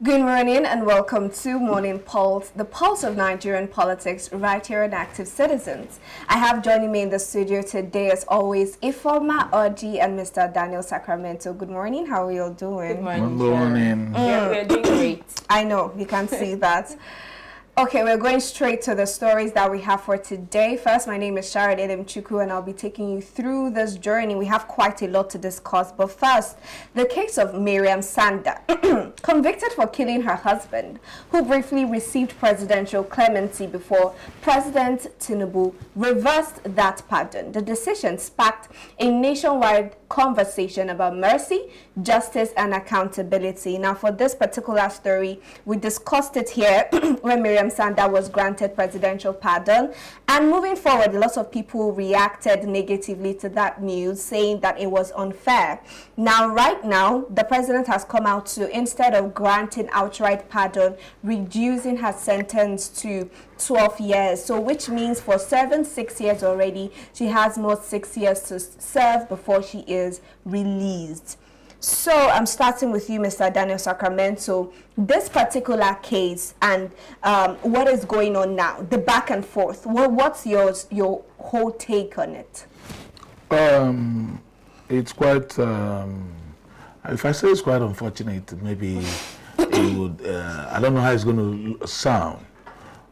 Good morning and welcome to Morning Pulse, the pulse of Nigerian politics, right here on Active Citizens. I have joining me in the studio today, as always, Ifoma Oji and Mr. Daniel Sacramento. Good morning. How are you all doing? Good morning. Good morning. Yeah, we're doing great. I know, you can see that. Okay, we're going straight to the stories that we have for today. First, my name is Sharon Edemchuku, and I'll be taking you through this journey. We have quite a lot to discuss, but first, the case of Miriam Sanda, convicted for killing her husband, who briefly received presidential clemency before President Tinubu reversed that pardon. The decision sparked a nationwide conversation about mercy, justice, and accountability. Now, for this particular story, we discussed it here when Miriam Sanda was granted presidential pardon. And moving forward, lots of people reacted negatively to that news, saying that it was unfair. Now, right now, the president has come out to, instead of granting outright pardon, reducing her sentence to 12 years. So which means for serving 6 years already, she has more 6 years to serve before she is released. So I'm starting with you, Mr. Daniel Sacramento. This particular case and what is going on now, the back and forth, what's your whole take on it? It's quite, if I say it's quite unfortunate, maybe it would, I don't know how it's going to sound,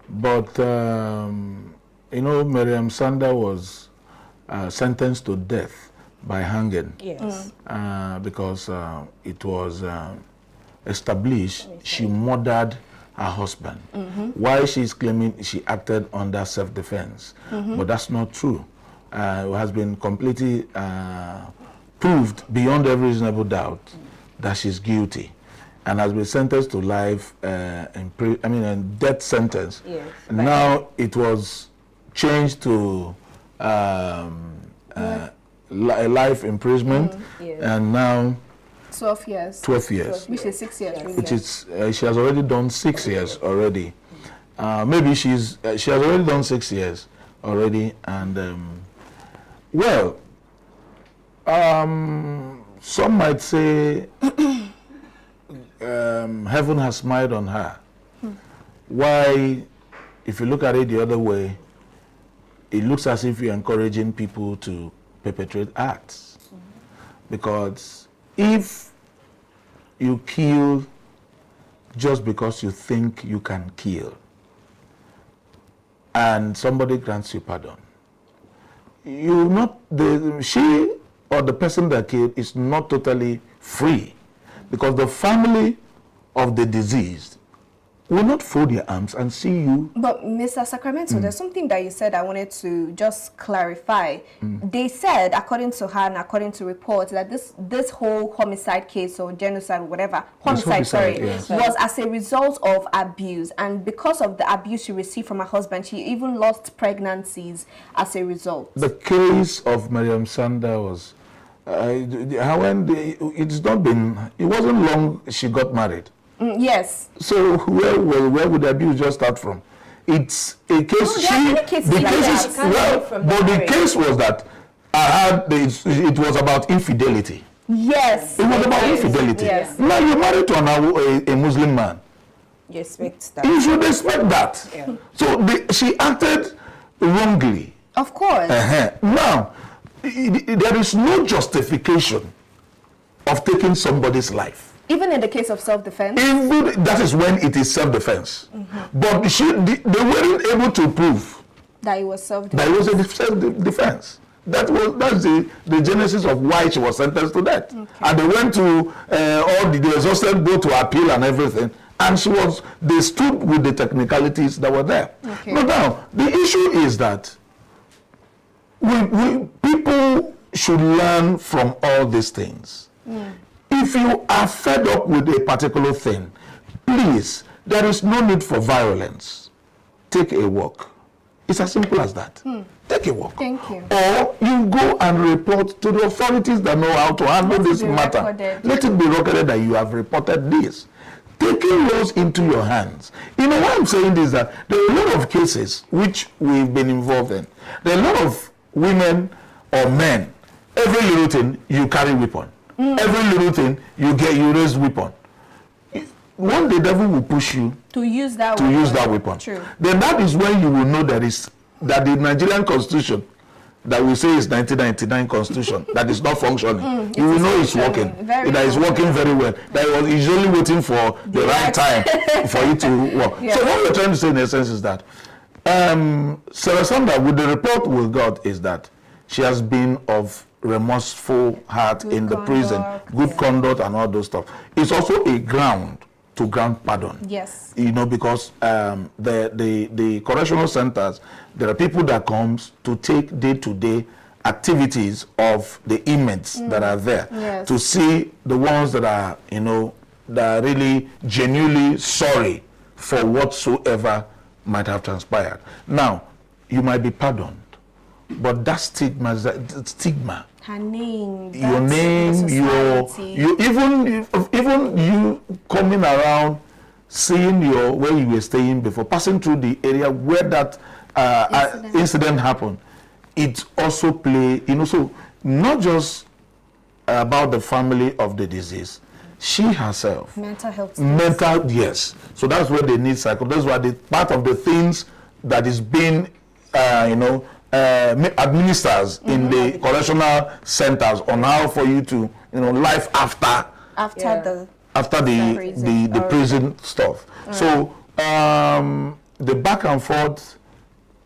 but, you know, Miriam Sanda was sentenced to death by hanging. Yes. Because it was established she murdered her husband. Why she's claiming she acted under self-defense. But that's not true. It has been completely proved beyond every reasonable doubt that she's guilty and has been sentenced to life, death sentence. Yes. Now it was changed to life imprisonment, yes. And now 12 years. 12 years. Which is 6 years. Really. Which is, she has already done 6 years already. Maybe she has already done 6 years already, and some might say heaven has smiled on her. Why, if you look at it the other way, it looks as if you're encouraging people to perpetrate acts. Because if you kill just because you think you can kill, and somebody grants you pardon, she or the person that killed is not totally free, because the family of the deceased will not fold their arms and see you. But Mr. Sacramento, there's something that you said I wanted to just clarify. They said, according to her and according to reports, that this whole homicide case or genocide or whatever, yes. was as a result of abuse. And because of the abuse she received from her husband, she even lost pregnancies as a result. The case of Miriam Sanda was, it wasn't long she got married. Yes. So where would the abuse just start from? It's a case. The case was that it was about infidelity. Yes. It was about infidelity. Yes. Now you're married to a Muslim man. You expect that. You should expect that. Yeah. So she acted wrongly. Of course. Now there is no justification of taking somebody's life. Even in the case of self-defense? That is when it is self-defense. But they weren't able to prove that it was self-defense. That it was a self-defense. That's the genesis of why she was sentenced to death. Okay. And they went to they exhausted both to appeal and everything. And they stood with the technicalities that were there. Okay. But now, the issue is that people should learn from all these things. If you are fed up with a particular thing, please, there is no need for violence. Take a walk. It's as simple as that. Take a walk. Thank you. Or you go and report to the authorities that know how to handle this matter. Let it be recorded that you have reported this. Taking laws into your hands. You know why I'm saying this, that there are a lot of cases which we've been involved in. There are a lot of women or men, every little thing you carry weapon. Every little thing you raise weapon. when the devil will push you to use that weapon, True. then that is when you will know that the Nigerian constitution that we say is 1999 constitution that is not functioning. You will know it's working. That is working very well. That is only waiting for the right time for it to work. Yeah. So what we're trying to say in essence is that Sarah Sanda, with the report we got, is that she has been of remorseful heart in the prison, good conduct and all those stuff. It's also a ground to grant pardon. Yes. You know, because the correctional centers, there are people that comes to take day-to-day activities of the inmates that are there, to see the ones that are, you know, that are really genuinely sorry for whatsoever might have transpired. Now, you might be pardoned, but that stigma, her name, your name, you even you coming around, seeing where you were staying before, passing through the area where that incident happened, it also play, you know, so not just about the family of the disease, she herself, mental health, yes. So that's where they need that's why the part of the things that is being you know, administers in the correctional centers on how for you to, you know, life after the prison stuff. So the back and forth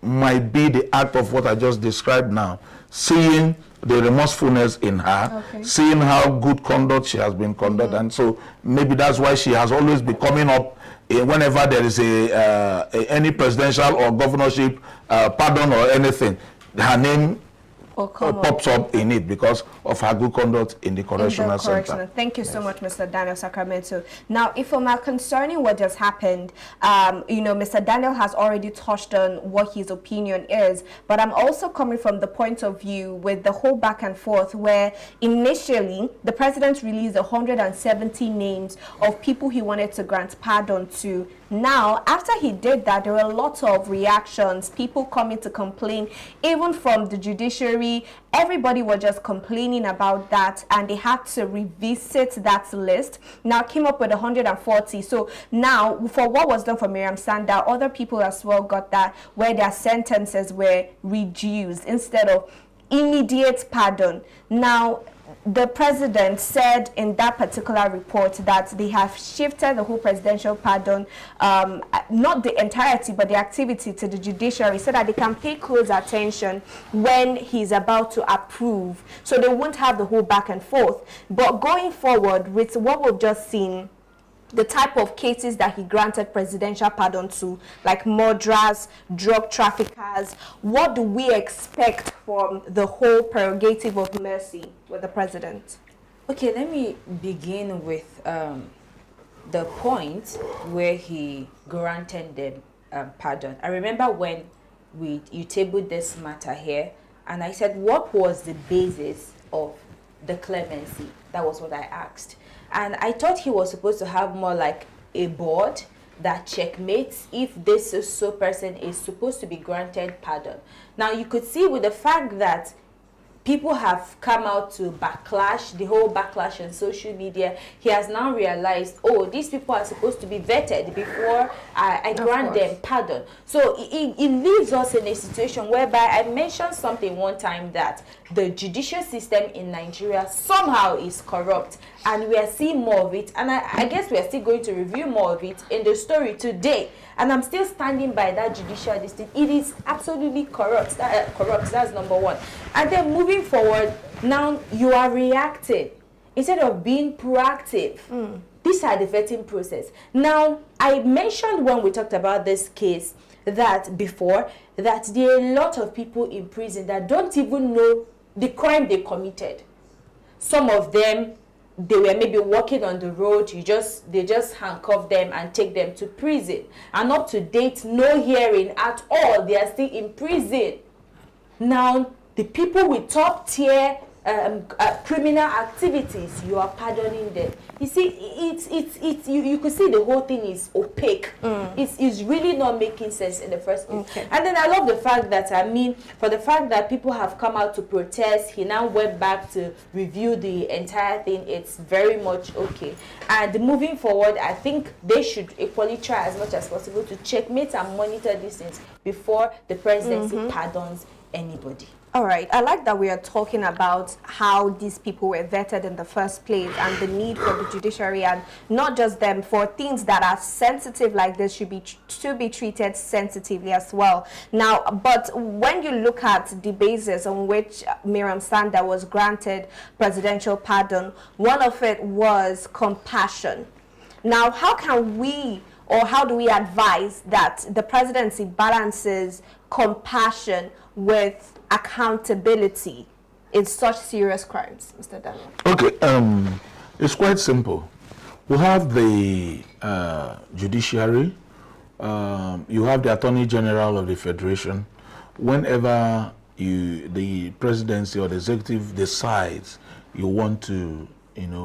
might be the act of what I just described now, seeing the remorsefulness in her, seeing how good conduct she has been conducted, and so maybe that's why she has always been coming up whenever there is any presidential or governorship pardon or anything, her name pops up in it because of her good conduct in the correctional center. Thank you so much, Mr. Daniel Sacramento. Now, Ifoma, concerning what just happened, you know, Mr. Daniel has already touched on what his opinion is, but I'm also coming from the point of view with the whole back and forth where initially the president released 170 names of people he wanted to grant pardon to. Now, after he did that, there were a lot of reactions, people coming to complain, even from the judiciary. Everybody was just complaining about that, and they had to revisit that list. Now came up with 140. So now, for what was done for Miriam Sanda, other people as well got that, where their sentences were reduced instead of immediate pardon. Now, the president said in that particular report that they have shifted the whole presidential pardon, not the entirety, but the activity to the judiciary so that they can pay close attention when he's about to approve. So they won't have the whole back and forth. But going forward with what we've just seen, the type of cases that he granted presidential pardon to, like murderers, drug traffickers, what do we expect from the whole prerogative of mercy with the president? Okay, let me begin with the point where he granted them pardon. I remember when you tabled this matter here, and I said, what was the basis of the clemency? That was what I asked. And I thought he was supposed to have more like a board that checkmates if this so person is supposed to be granted pardon. Now you could see with the fact that people have come out to backlash, the whole backlash on social media, he has now realized, oh, these people are supposed to be vetted before I grant them pardon. So it leaves us in a situation whereby I mentioned something one time that the judicial system in Nigeria somehow is corrupt, and we are seeing more of it, and I guess we are still going to review more of it in the story today. And I'm still standing by that judicial district. It is absolutely corrupt. That's number one. And then moving forward, now you are reacting instead of being proactive. These are the vetting process. Now, I mentioned when we talked about this case that before, that there are a lot of people in prison that don't even know the crime they committed. Some of them, they were maybe walking on the road, they just handcuff them and take them to prison. And up to date, no hearing at all. They are still in prison. Now, the people with top tier criminal activities, you are pardoning them. You see, you could see the whole thing is opaque. It's really not making sense in the first place. Okay. And then I love the fact that, I mean, for the fact that people have come out to protest, he now went back to review the entire thing. It's very much okay. And moving forward, I think they should equally try as much as possible to checkmate and monitor these things before the presidency pardons anybody. All right. I like that we are talking about how these people were vetted in the first place and the need for the judiciary, and not just them, for things that are sensitive like this should be treated sensitively as well. Now, but when you look at the basis on which Miriam Sanda was granted presidential pardon, one of it was compassion. Now, how can we, or how do we advise that the presidency balances compassion with accountability in such serious crimes, Mr. Daniel? Okay, it's quite simple. We have the judiciary, you have the Attorney General of the Federation. Whenever the presidency or the executive decides you want to,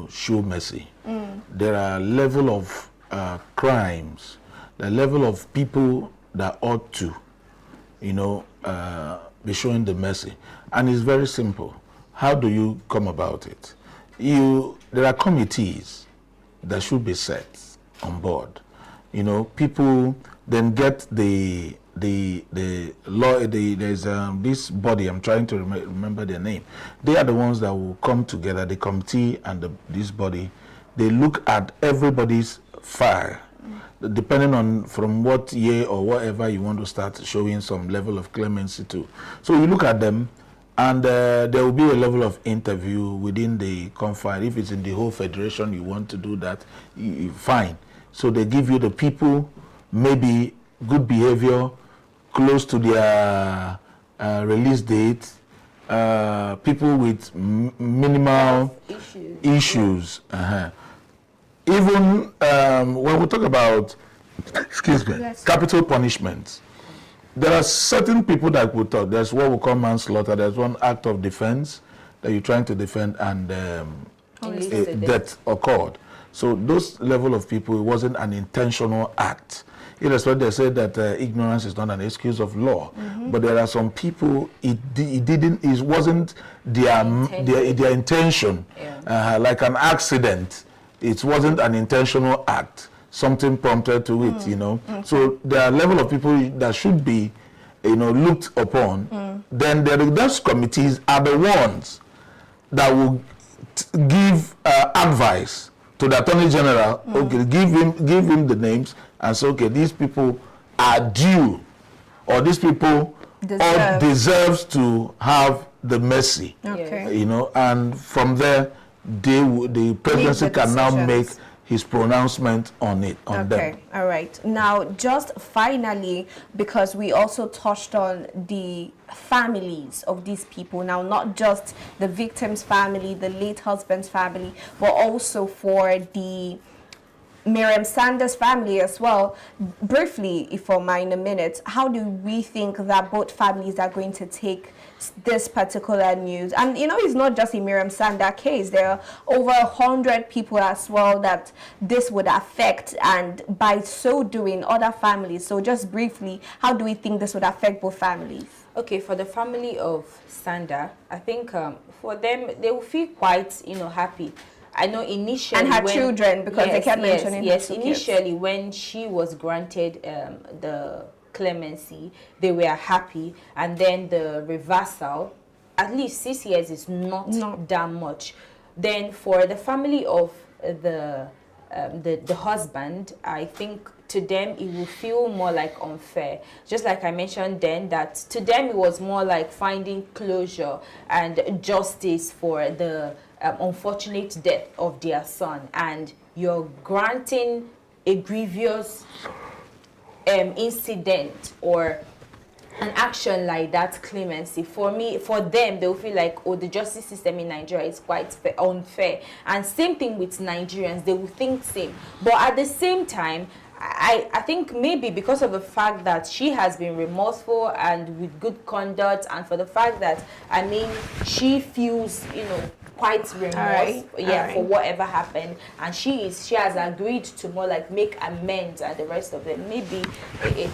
show mercy, there are level of crimes, the level of people that ought to, be showing the mercy. And it's very simple. How do you come about it? There are committees that should be set on board. People then get the law. There's this body, I'm trying to remember their name. They are the ones that will come together, the committee and this body. They look at everybody's file, depending on from what year or whatever you want to start showing some level of clemency to. So you look at them, and there will be a level of interview within the confine. If it's in the whole federation, you want to do that, fine. So they give you the people, maybe good behavior, close to their release date, people with minimal issues. Even when we talk about, capital punishments, there are certain people that we talk. There's what we call manslaughter. There's one act of defense that you're trying to defend, and death occurred. So those level of people, it wasn't an intentional act. Irrespective, they said that ignorance is not an excuse of law. But there are some people, it wasn't their intention, like an accident. It wasn't an intentional act. Something prompted to it, So there are level of people that should be, looked upon. Then those committees are the ones that will give advice to the Attorney General. Okay, give him the names and say, okay, these people are due, or these people deserves to have the mercy. Okay. And from there, the presidency can now make his pronouncement on them. Okay, all right. Now, just finally, because we also touched on the families of these people, now not just the victim's family, the late husband's family, but also for the Miriam Sanda's family as well. Briefly, if I may, in a minute, how do we think that both families are going to take this particular news? And it's not just a Miriam Sanda case. There are over 100 people as well that this would affect, and by so doing, other families. So just briefly, how do we think this would affect both families? Okay, for the family of Sanda, I think for them, they will feel quite, happy. I know initially, and her children, because they kept mentioning initially when she was granted the clemency, they were happy, and then the reversal, at least 6 years is not that much. Then for the family of the husband, I think to them it will feel more like unfair. Just like I mentioned then, that to them it was more like finding closure and justice for the unfortunate death of their son, and you're granting a grievous incident or an action like that clemency. For them, they'll feel like, oh, the justice system in Nigeria is quite unfair. And same thing with Nigerians, they will think same. But at the same time, I think maybe because of the fact that she has been remorseful and with good conduct, and for the fact that, I mean, she feels, you know, quite remorse, for whatever happened, and she has agreed to more like make amends and the rest of it. Maybe it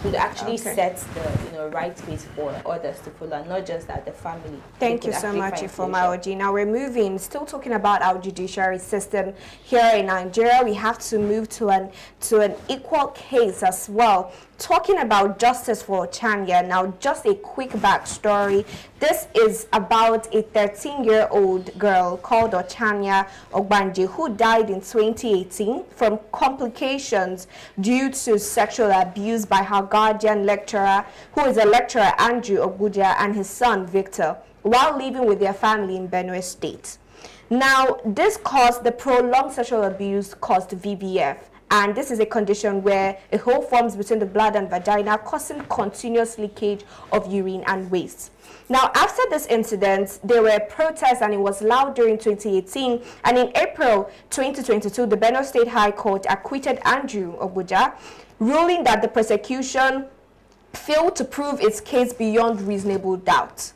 could actually set the right pace for others to follow, and not just that the family. Thank you so much, Ifoma Oji. Now we're moving, still talking about our judiciary system here in Nigeria. We have to move to an equal case as well. Talking about justice for Ochanya. Now, just a quick backstory. This is about a 13-year-old girl called Ochanya Ogbanje, who died in 2018 from complications due to sexual abuse by her guardian lecturer, who is a lecturer, Andrew Oguja, and his son, Victor, while living with their family in Benue State. Now, this caused, the prolonged sexual abuse caused VVF. And this is a condition where a hole forms between the blood and vagina, causing continuous leakage of urine and waste. Now, after this incident, there were protests, and it was loud during 2018. And in April 2022, the Benue State High Court acquitted Andrew Oguja, ruling that the prosecution failed to prove its case beyond reasonable doubt.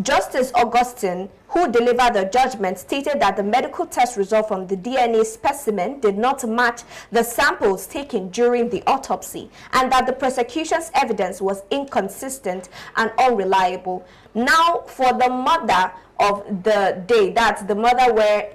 Justice Augustine, who delivered the judgment, stated that the medical test result from the DNA specimen did not match the samples taken during the autopsy, and that the prosecution's evidence was inconsistent and unreliable. Now, for the mother of the day, that's the mother where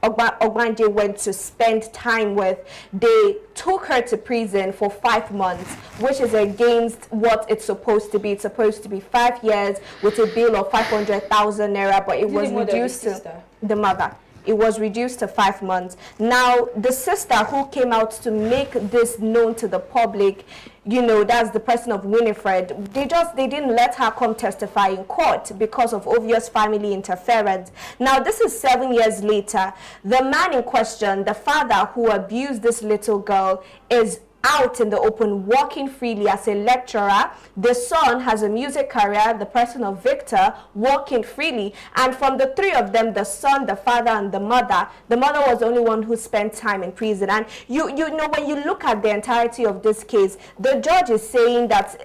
Ogbanje went to spend time with, they took her to prison for 5 months, which is against what it's supposed to be. It's supposed to be 5 years with a bill of 500,000 naira, but it was reduced to the mother. It was reduced to 5 months. Now, the sister who came out to make this known to the public, you know, that's the person of Winifred, they didn't let her come testify in court because of obvious family interference. Now, this is 7 years later. The man in question, the father who abused this little girl, is out in the open, working freely as a lecturer. The son has a music career, the person of Victor, working freely. And from the three of them, the son, the father, and the mother was the only one who spent time in prison. And you know, when you look at the entirety of this case, the judge is saying that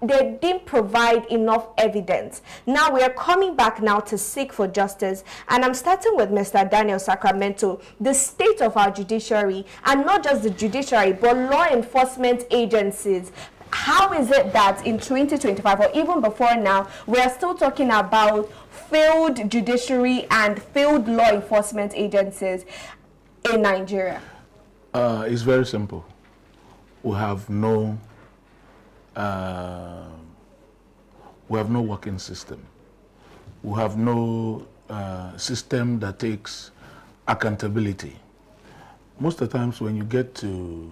they didn't provide enough evidence. Now we are coming back now to seek for justice, and I'm starting with Mr. Daniel Sacramento. The state of our judiciary, and not just the judiciary, but law enforcement agencies. How is it that in 2025, or even before now, we are still talking about failed judiciary and failed law enforcement agencies in Nigeria? It's very simple. We have no working system. We have no system that takes accountability. Most of the times when you get to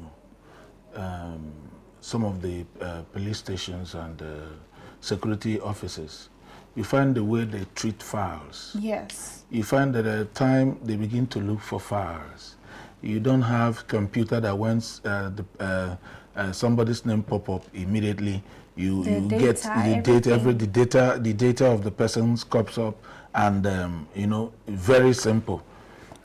some of the police stations and security offices, you find the way they treat files. Yes. You find that at the time they begin to look for files, you don't have computer that once somebody's name pop up immediately, you get the data of the person's comes up, and you know, very simple.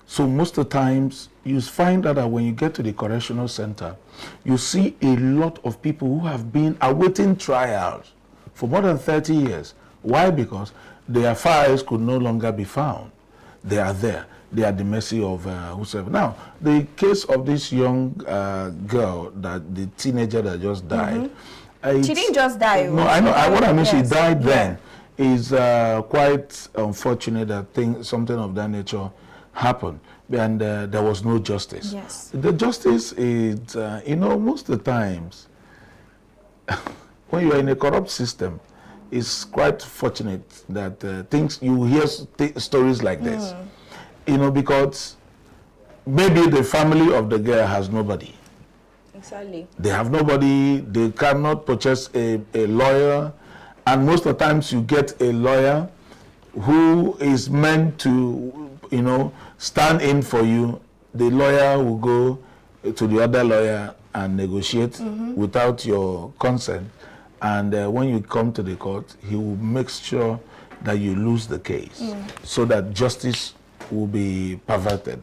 So most of the times you find out that when you get to the correctional center, you see a lot of people who have been awaiting trials for more than 30 years. Why? Because their files could no longer be found. They are there. They are at the mercy of whosoever. Now, the case of this young girl, that the teenager that just died. She didn't just die. No, I know. What I mean, she died then. Is quite unfortunate that something of that nature happened, and there was no justice. Yes. The justice is, you know, most of the times, when you are in a corrupt system, it's quite fortunate that you hear stories like this. You know, because maybe the family of the girl has nobody. Exactly. They have nobody, they cannot purchase a lawyer, and most of the times you get a lawyer who is meant to, you know, stand in for you. The lawyer will go to the other lawyer and negotiate without your consent, and when you come to the court, he will make sure that you lose the case so that justice will be perverted.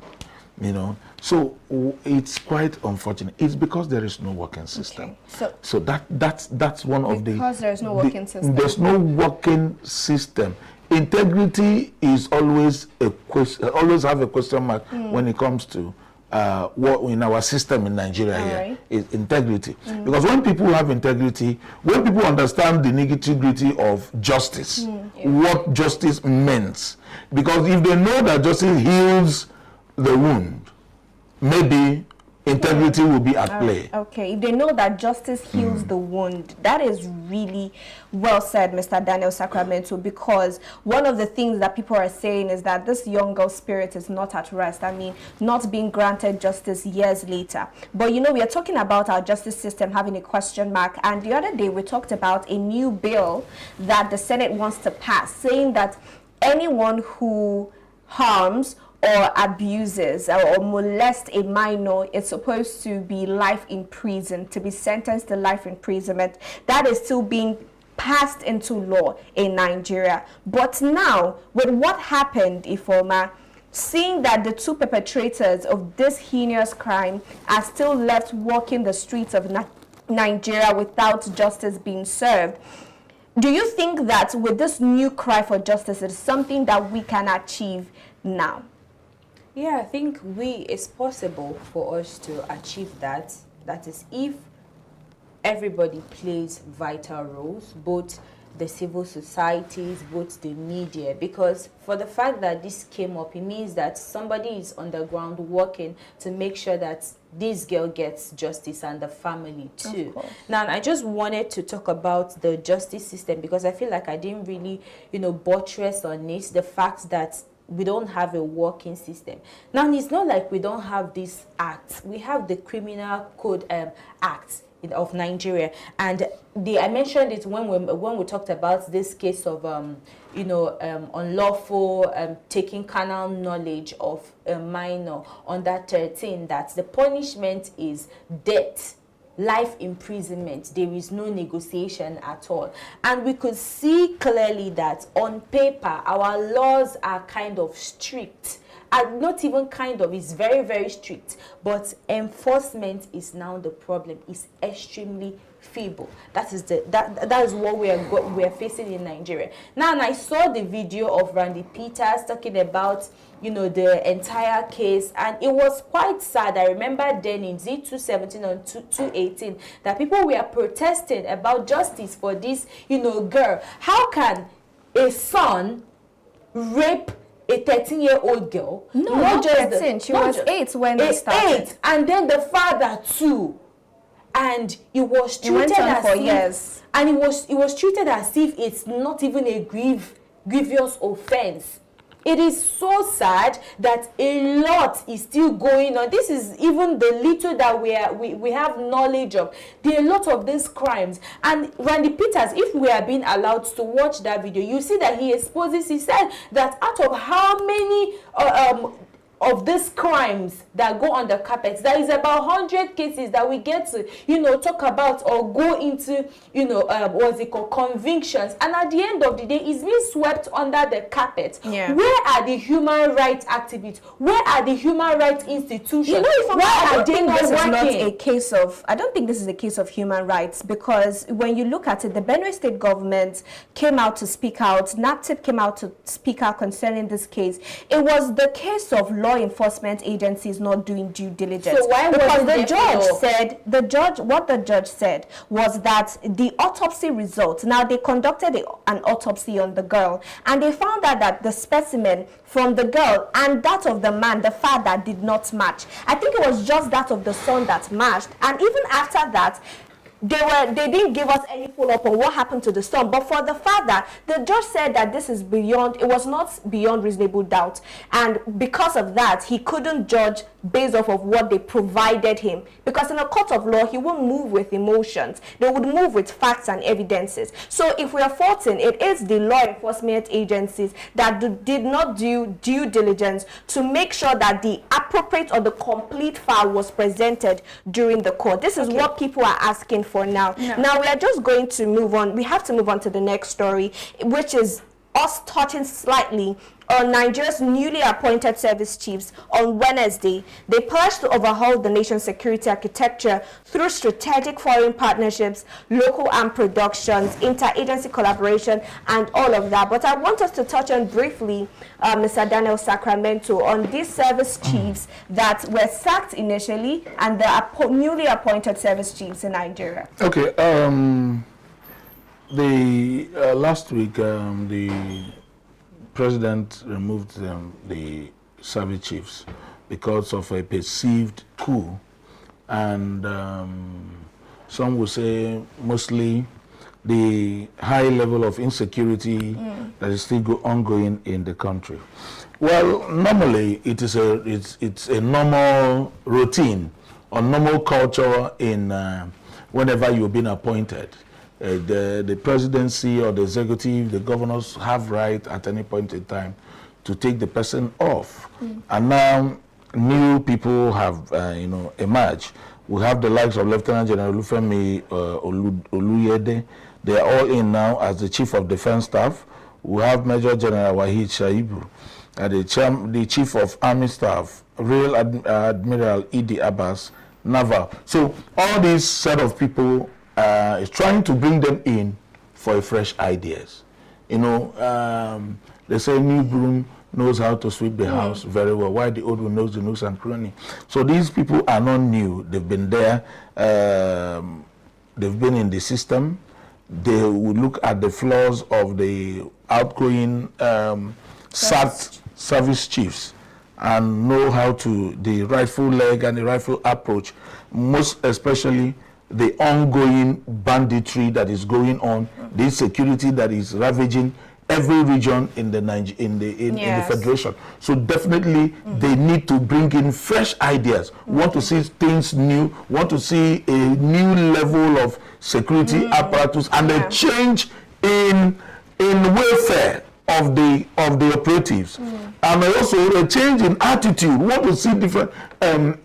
you know. So it's quite unfortunate. It's because there is no working system. Okay. So that's one of the... Because there's no working system. There's no working system. Integrity is always a question, always have a question mark when it comes to what in our system in Nigeria here is integrity. Because when people have integrity, when people understand the nitty-gritty of justice, what justice means, because if they know that justice heals the wound, maybe integrity will be at play. Okay, if they know that justice heals the wound, that is really well said, Mr. Daniel Sacramento, because one of the things that people are saying is that this young girl's spirit is not at rest. I mean, not being granted justice years later. But, you know, we are talking about our justice system having a question mark. And the other day, we talked about a new bill that the Senate wants to pass, saying that anyone who harms or abuses or molests a minor is supposed to be life in prison, to be sentenced to life imprisonment. That is still being passed into law in Nigeria. But now, with what happened, Ifoma, seeing that the two perpetrators of this heinous crime are still left walking the streets of Nigeria without justice being served, do you think that with this new cry for justice, it's something that we can achieve now? Yeah, I think it's possible for us to achieve that. That is, if everybody plays vital roles, both the civil societies, both the media, because for the fact that this came up, it means that somebody is on the ground working to make sure that this girl gets justice and the family too. Now, I just wanted to talk about the justice system because I feel like I didn't really, buttress on it, the fact that we don't have a working system. Now, it's not like we don't have this act. We have the Criminal Code Act of Nigeria, and I mentioned it when we talked about this case of unlawful taking carnal knowledge of a minor under 13, that the punishment is death, life imprisonment. There is no negotiation at all. And we could see clearly that on paper our laws are kind of strict, and not even kind of, it's very, very strict, but enforcement is now the problem. It's extremely feeble. That is what we are facing in Nigeria now. And I saw the video of Randy Peters talking about the entire case, and it was quite sad. I remember then in Z217 and 218 that people were protesting about justice for this girl. How can a son rape a 13-year-old girl? No, not just 13. She was 8 when they started. 8, and then the father too. And it was treated as for years. And it was treated as if it's not even a grievous offense. It is so sad that a lot is still going on. This is even the little that we have knowledge of. There are a lot of these crimes. And Randy Peters, if we are being allowed to watch that video, you see that he said that out of how many of these crimes that go on the carpet, there is about 100 cases that we get to talk about or go into convictions, and at the end of the day it's being swept under the carpet. Where are the human rights activists? Where are the human rights institutions? I don't think this is a case of human rights, because when you look at it, the Benue State government came out to speak out, NAPTIP came out to speak out concerning this case. It was the case of law enforcement agencies not doing due diligence. So why? Because the judge said was that the autopsy results, now they conducted an autopsy on the girl, and they found out that the specimen from the girl and that of the man, the father, did not match. I think it was just that of the son that matched, and even after that, they didn't give us any follow-up on what happened to the son. But for the father, the judge said that this is it was not beyond reasonable doubt, and because of that, he couldn't judge based off of what they provided him, because in a court of law, he won't move with emotions. They would move with facts and evidences. So if we are faulting, it is the law enforcement agencies that did not do due diligence to make sure that the appropriate or the complete file was presented during the court. This is what people are asking for now. Now we are just going to move on. We have to move on to the next story, which is us touching slightly Nigeria's newly appointed service chiefs on Wednesday, they pledged to overhaul the nation's security architecture through strategic foreign partnerships, local arm productions, interagency collaboration, and all of that. But I want us to touch on briefly, Mr. Daniel Sacramento, on these service chiefs that were sacked initially and the newly appointed service chiefs in Nigeria. Okay. Last week, the president removed the service chiefs because of a perceived coup, and some would say mostly the high level of insecurity that is still ongoing in the country. Well, normally it's a normal routine or normal culture in whenever you've been appointed. The presidency or the executive, the governors have right at any point in time to take the person off. And now new people have emerged. We have the likes of Lieutenant General Olufemi Oluyede. They are all in now as the Chief of Defense Staff. We have Major General Wahid Shaibu, the Chief of Army Staff, Real Admiral Idi Abbas, Naval. So all these set of people is trying to bring them in for fresh ideas. They say new broom knows how to sweep the house very well, while the old one knows the nooks and cranny. So these people are not new. They've been there. They've been in the system. They will look at the flaws of the outgoing sacked service chiefs and know how to, the rightful leg and the rightful approach, most especially the ongoing banditry that is going on, the insecurity that is ravaging every region in the federation. So definitely they need to bring in fresh ideas. Want to see things new, want to see a new level of security apparatus and a change in welfare of the operatives, and also a change in attitude. We want to see different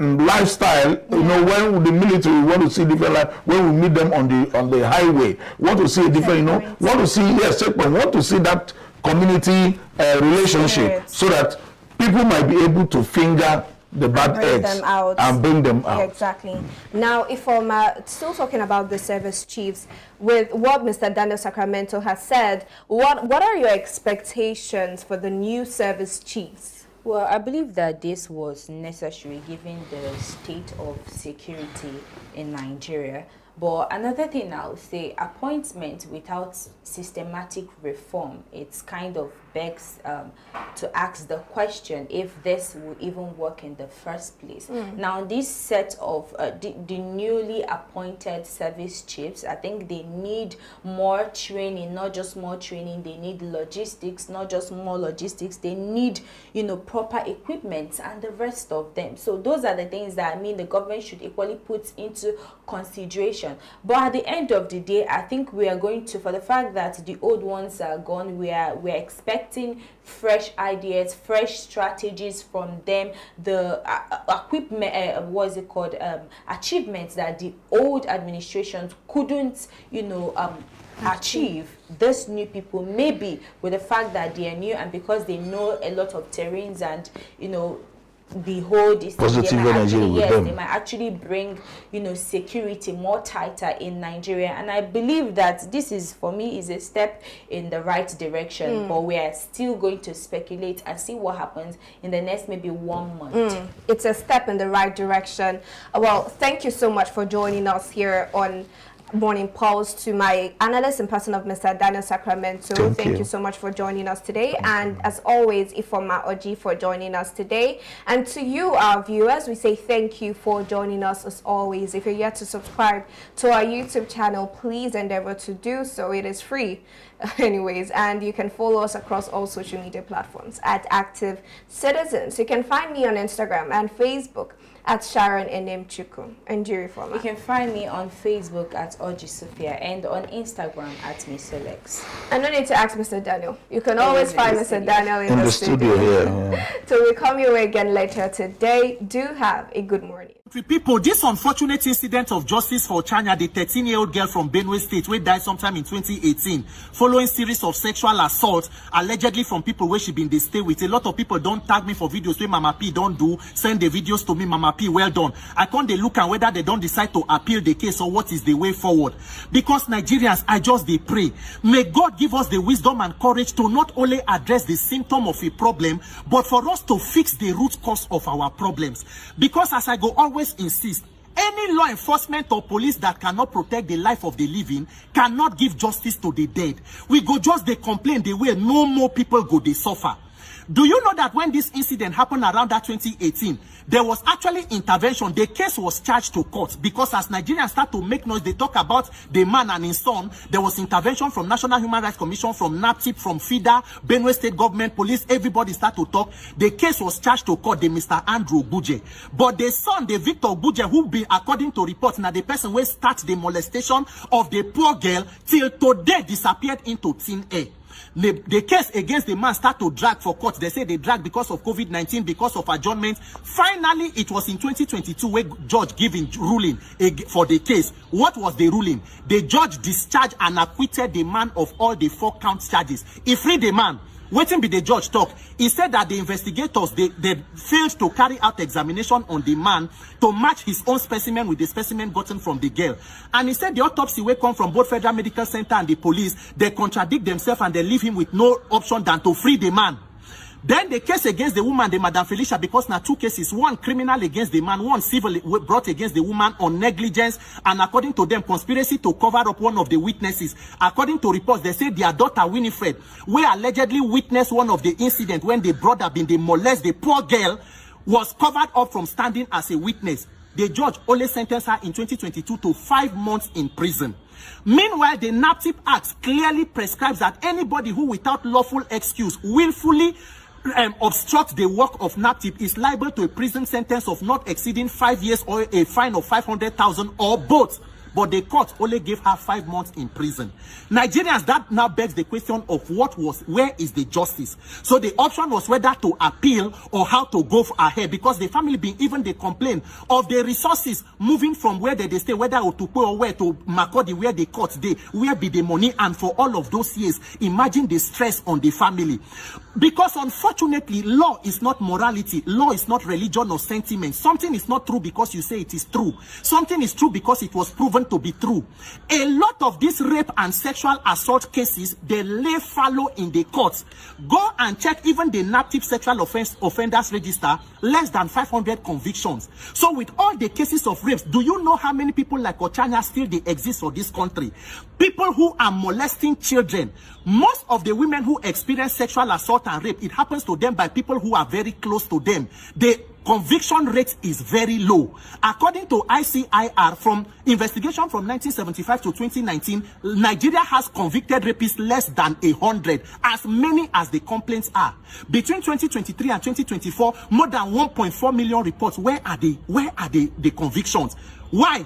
lifestyle. When the military want to see different life. When we meet them on the highway, want to see a different. Want to see checkpoint. Want to see that community relationship, so that people might be able to finger the bad eggs and bring them out. Exactly. Now, if I'm still talking about the service chiefs, with what Mr. Daniel Sacramento has said, what are your expectations for the new service chiefs? Well, I believe that this was necessary given the state of security in Nigeria. But another thing I would say, appointment without systematic reform, it's kind of begs to ask the question if this will even work in the first place. Now, this set of the newly appointed service chiefs, I think they need more training, not just more training. They need logistics, not just more logistics. They need, proper equipment and the rest of them. So those are the things that the government should equally put into consideration. But at the end of the day, I think we are going to, for the fact that the old ones are gone, we're expecting fresh ideas, fresh strategies from them, the equipment, achievements that the old administrations couldn't, achieve. This new people, maybe with the fact that they are new and because they know a lot of terrains and, behold, this positive energy with them. They might actually bring, security more tighter in Nigeria. And I believe that this is, for me, is a step in the right direction. But we are still going to speculate and see what happens in the next maybe 1 month. It's a step in the right direction. Well, thank you so much for joining us here on Morning Pulse. To my analyst in person of Mr. Daniel Sacramento, thank you so much for joining us today. And as always, Ifoma Oji for joining us today. And to you, our viewers, we say thank you for joining us as always. If you're yet to subscribe to our YouTube channel, please endeavor to do so. It is free. Anyways, and you can follow us across all social media platforms at Active Citizens. You can find me on Instagram and Facebook at Sharon Enemchukwu. And Jerry Foma. You can find me on Facebook at Oji Sophia and on Instagram at Miselex. And no need to ask Mr. Daniel. You can always find Mr. Daniel in the studio. Here. Till we come your way again later today, do have a good morning. People, this unfortunate incident of justice for Ochanya, the 13-year-old girl from Benue State, who died sometime in 2018, following series of sexual assaults, allegedly from people where she been they stay with. A lot of people don't tag me for videos where Mama P don't do, send the videos to me, Mama P, well done. I can't they look at whether they don't decide to appeal the case or what is the way forward. Because Nigerians, I just they pray. May God give us the wisdom and courage to not only address the symptom of a problem, but for us to fix the root cause of our problems. Because as I go always insist, any law enforcement or police that cannot protect the life of the living cannot give justice to the dead. We go just they complain the way no more people go they suffer. Do you know that when this incident happened around that 2018, there was actually intervention. The case was charged to court because as Nigerians start to make noise, they talk about the man and his son. There was intervention from National Human Rights Commission, from NAPTIP, from FIDA, Benue State Government, police, everybody start to talk. The case was charged to court, the Mr. Andrew Buje. But the son, the Victor Buje, who be, according to reports, now the person will start the molestation of the poor girl till today disappeared into thin air. The case against the man start to drag for court. They say they drag because of COVID-19, because of adjournment. Finally, it was in 2022 where judge giving ruling for the case. What was the ruling? The judge discharged and acquitted the man of all the 4 count charges. He freed the man. Waiting be the judge talk. He said that the investigators, they failed to carry out examination on the man to match his own specimen with the specimen gotten from the girl. And he said the autopsy will come from both Federal Medical Center and the police. They contradict themselves and they leave him with no option than to free the man. Then the case against the woman, the Madam Felicia, because now 2 cases, one criminal against the man, one civil brought against the woman on negligence, and according to them, conspiracy to cover up one of the witnesses. According to reports, they say their daughter Winifred, who allegedly witnessed one of the incidents when the brother been they molest the poor girl, was covered up from standing as a witness. The judge only sentenced her in 2022 to 5 months in prison. Meanwhile, the NAPTIP Act clearly prescribes that anybody who without lawful excuse willfully obstruct the work of NAPTIP is liable to a prison sentence of not exceeding 5 years or a fine of 500,000 or both. But the court only gave her 5 months in prison. Nigerians, that now begs the question of where is the justice? So the option was whether to appeal or how to go ahead, because the family being even they complain of the resources moving from where they stay, whether to or where to Makodi, where the court they, where be the money, and for all of those years, imagine the stress on the family. Because unfortunately, law is not morality, law is not religion or sentiment. Something is not true because you say it is true. Something is true because it was proven to be true. A lot of these rape and sexual assault cases, they lay fallow in the courts. Go and check even the NAPTIP sexual offenders register, less than 500 convictions. So with all the cases of rapes, do you know how many people like Ochanya still they exist for this country? People who are molesting children. Most of the women who experience sexual assault and rape, it happens to them by people who are very close to them. The conviction rate is very low. According to ICIR, from investigation from 1975 to 2019, Nigeria has convicted rapists less than 100, as many as the complaints are. Between 2023 and 2024, more than 1.4 million reports. Where are the convictions? Why?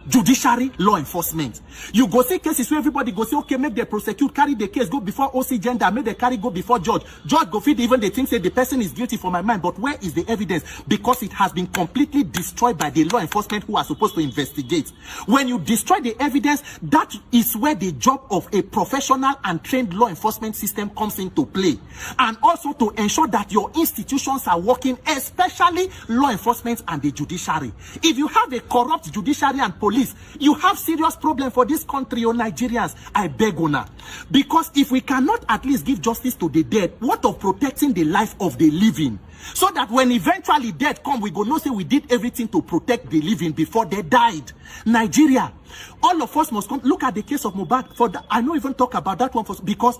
Judiciary, law enforcement. You go see cases where everybody go say, okay, make the prosecute, carry the case, go before OC gender, make the carry go before judge. Judge go feed even the thing say the person is guilty for my mind, but where is the evidence? Because it has been completely destroyed by the law enforcement who are supposed to investigate. When you destroy the evidence, that is where the job of a professional and trained law enforcement system comes into play. And also to ensure that your institutions are working, especially law enforcement and the judiciary. If you have a corrupt judiciary and police, you have serious problem for this country, or Nigerians. I beg una, because if we cannot at least give justice to the dead, what of protecting the life of the living? So that when eventually death come, we go know say we did everything to protect the living before they died. Nigeria, all of us must come. Look at the case of Mohbad. For that, I don't even talk about that one because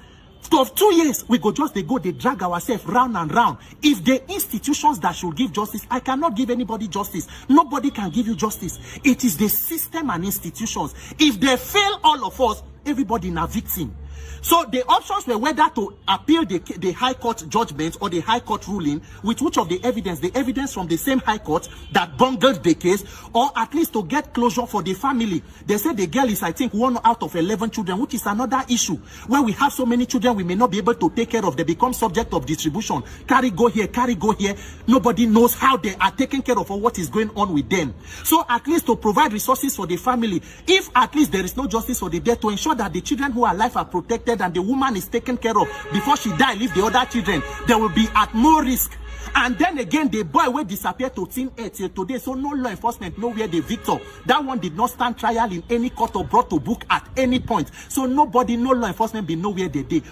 of 2 years, we go just they drag ourselves round and round. If the institutions that should give justice, I cannot give anybody justice. Nobody can give you justice. It is the system and institutions. If they fail all of us, everybody is a victim. So the options were whether to appeal the High Court judgment or the High Court ruling with which of the evidence from the same High Court that bungled the case, or at least to get closure for the family. They said the girl is, I think, 1 out of 11 children, which is another issue. Where we have so many children, we may not be able to take care of. They become subject of distribution. Carry go here, carry go here. Nobody knows how they are taken care of or what is going on with them. So at least to provide resources for the family, if at least there is no justice for the dead, to ensure that the children who are alive are protected and the woman is taken care of before she die, leave the other children, they will be at more risk. And then again, the boy will disappear to thin air till today, so no law enforcement know where the victor. That one did not stand trial in any court or brought to book at any point. So nobody, no law enforcement be know where they did.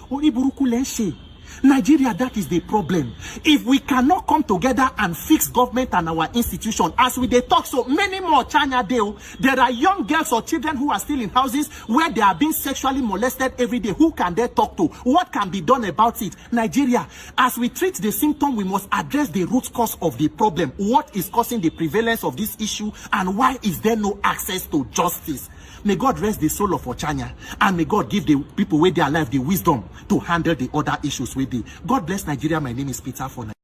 Nigeria, that is the problem. If we cannot come together and fix government and our institution, as we they talk so many more China deal, there are young girls or children who are still in houses where they are being sexually molested every day. Who can they talk to? What can be done about it? Nigeria, as we treat the symptom, we must address the root cause of the problem. What is causing the prevalence of this issue, and why is there no access to justice? May God rest the soul of Ochanya, and may God give the people with their life the wisdom to handle the other issues with it. God bless Nigeria. My name is Peter for Nigeria.